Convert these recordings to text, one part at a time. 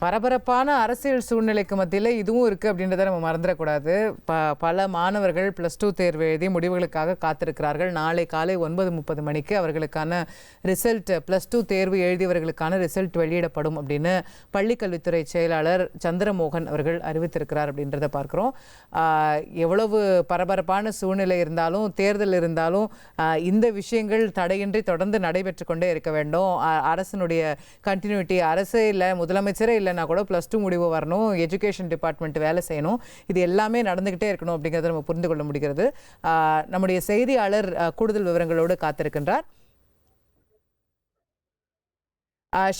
பரபரப்பான அரசியல் சூழ்நிலைக்கு மத்தியில் இதுவும் இருக்குது அப்படின்றத நம்ம மறந்துடக்கூடாது. பல மாணவர்கள் +2 தேர்வு எழுதி முடிவுகளுக்காக காத்திருக்கிறார்கள். நாளை காலை 9:30 மணிக்கு அவர்களுக்கான ரிசல்ட், +2 தேர்வு எழுதியவர்களுக்கான ரிசல்ட் வெளியிடப்படும் அப்படின்னு பள்ளிக்கல்வித்துறை செயலாளர் சந்திரமோகன் அவர்கள் அறிவித்திருக்கிறார் அப்படின்றத பார்க்குறோம். எவ்வளவு பரபரப்பான சூழ்நிலை இருந்தாலும், தேர்தல் இருந்தாலும் இந்த விஷயங்கள் தடையின்றி தொடர்ந்து நடைபெற்று கொண்டே இருக்க வேண்டும். அரசனுடைய கண்டினியூட்டி, அரசே இல்லை, முதலமைச்சரே இல்லை கூட +2 முடிவு வரணும், எஜுகேஷன் டிபார்ட்மெண்ட் வேலை செய்யணும், இது எல்லாமே நடந்துகிட்டே இருக்கணும் அப்படிங்கிறத நம்ம புரிந்து கொள்ள முடிகிறது. நம்முடைய செய்தியாளர் கூடுதல் விவரங்களோடு காத்திருக்கின்றார்.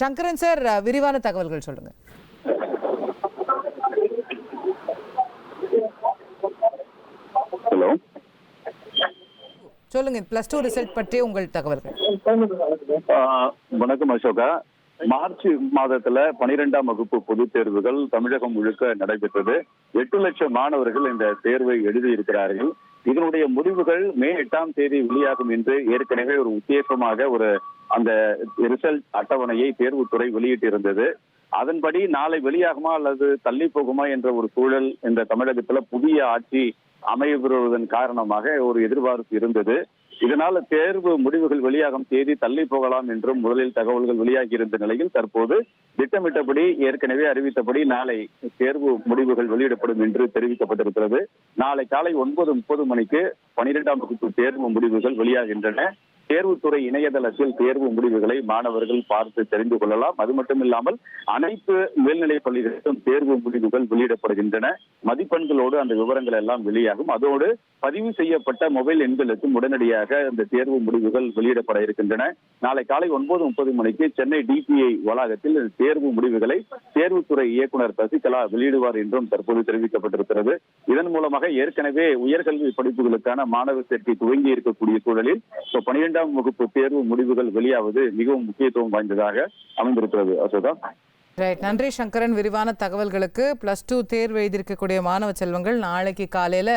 சங்கரன் சார், விரிவான தகவல்கள் சொல்லுங்க. ஹலோ, சொல்லுங்க. +2 ரிசல்ட் பற்றி உங்கள் தகவல்கள். வணக்கம் அசோகா. மார்ச் மாதத்துல 12ஆம் வகுப்பு பொதுத் தேர்வுகள் தமிழகம் முழுக்க நடைபெற்றது. 8 லட்சம் மாணவர்கள் இந்த தேர்வை எழுதியிருக்கிறார்கள். இதனுடைய முடிவுகள் மே 8ஆம் தேதி வெளியாகும் என்று ஏற்கனவே ஒரு உத்தேசமாக அந்த ரிசல்ட் அட்டவணையை தேர்வுத்துறை வெளியிட்டிருந்தது. அதன்படி நாளை வெளியாகுமா அல்லது தள்ளி போகுமா என்ற ஒரு சூழல் இந்த தமிழகத்துல புதிய ஆட்சி அமையப்படுவதன் காரணமாக ஒரு எதிர்பார்ப்பு இருந்தது. இதனால் தேர்வு முடிவுகள் வெளியாகும் தேதி தள்ளி போகலாம் என்றும் முதலில் தகவல்கள் வெளியாகி இருந்த நிலையில் தற்போது திட்டமிட்டபடி, ஏற்கனவே அறிவித்தபடி நாளை தேர்வு முடிவுகள் வெளியிடப்படும் என்று தெரிவிக்கப்பட்டிருக்கிறது. நாளை காலை 9:30 மணிக்கு 12ஆம் வகுப்பு தேர்வு முடிவுகள் வெளியாகின்றன. தேர்வுத்துறை இணையதளத்தில் தேர்வு முடிவுகளை மாணவர்கள் பார்த்து தெரிந்து கொள்ளலாம். அது மட்டும் இல்லாமல் அனைத்து மேல்நிலைப் பள்ளிகளிலும் தேர்வு முடிவுகள் வெளியிடப்படுகின்றன. மதிப்பெண்களோடு அந்த விவரங்கள் எல்லாம் வெளியாகும். அதோடு பதிவு செய்யப்பட்ட மொபைல் எண்களுக்கும் உடனடியாக இந்த தேர்வு முடிவுகள் வெளியிடப்பட இருக்கின்றன. நாளை காலை 9:30 மணிக்கு சென்னை டிபிஐ வளாகத்தில் தேர்வு முடிவுகளை தேர்வுத்துறை இயக்குனர் சசிகலா வெளியிடுவார் என்றும் தற்போது தெரிவிக்கப்பட்டிருக்கிறது. இதன் மூலமாக ஏற்கனவே உயர்கல்வி படிப்புகளுக்கான மாணவர் சேர்க்கை துவங்கி இருக்கக்கூடிய சூழலில் 12ஆம் வகுப்பு தேர்வு முடிவுகள் வெளியாவது மிகவும் முக்கியத்துவம் வாய்ந்ததாக அமைந்திருக்கிறது. அசோகா, நன்றி சங்கரன், விரிவான தகவல்களுக்கு. +2 தேர்வு எழுதியிருக்கக்கூடிய மாணவ செல்வங்கள் நாளைக்கு காலையில்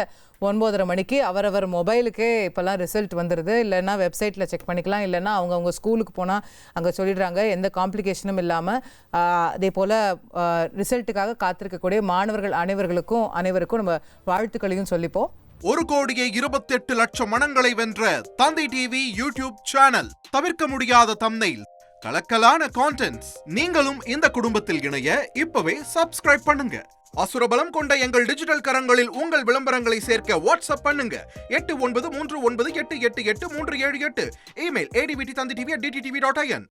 9:30 மணிக்கு அவரவர் மொபைலுக்கே இப்போல்லாம் ரிசல்ட் வந்துடுது. இல்லைன்னா வெப்சைட்டில் செக் பண்ணிக்கலாம், இல்லைன்னா அவங்க ஸ்கூலுக்கு போனால் அங்கே சொல்லிடுறாங்க. எந்த காம்ப்ளிகேஷனும் இல்லாமல் அதே போல் ரிசல்ட்டுக்காக காத்திருக்கக்கூடிய மாணவர்கள் அனைவருக்கும் நம்ம வாழ்த்துக்களையும் சொல்லிப்போம். 1,28,00,000 மனங்களை வென்ற தந்தி டிவி யூடியூப் சேனல். தவிர்க்க முடியாத தம்ப்நெயில், கலக்கலான கான்டென்ட்ஸ். நீங்களும் இந்த குடும்பத்தில் இணைய இப்பவே சப்ஸ்கிரைப் பண்ணுங்க. அசுரபலம் கொண்ட எங்கள் டிஜிட்டல் கரங்களில் உங்கள் விளம்பரங்களை சேர்க்க வாட்ஸ்அப் பண்ணுங்க. 8939888838. Email advttv@dttv.in.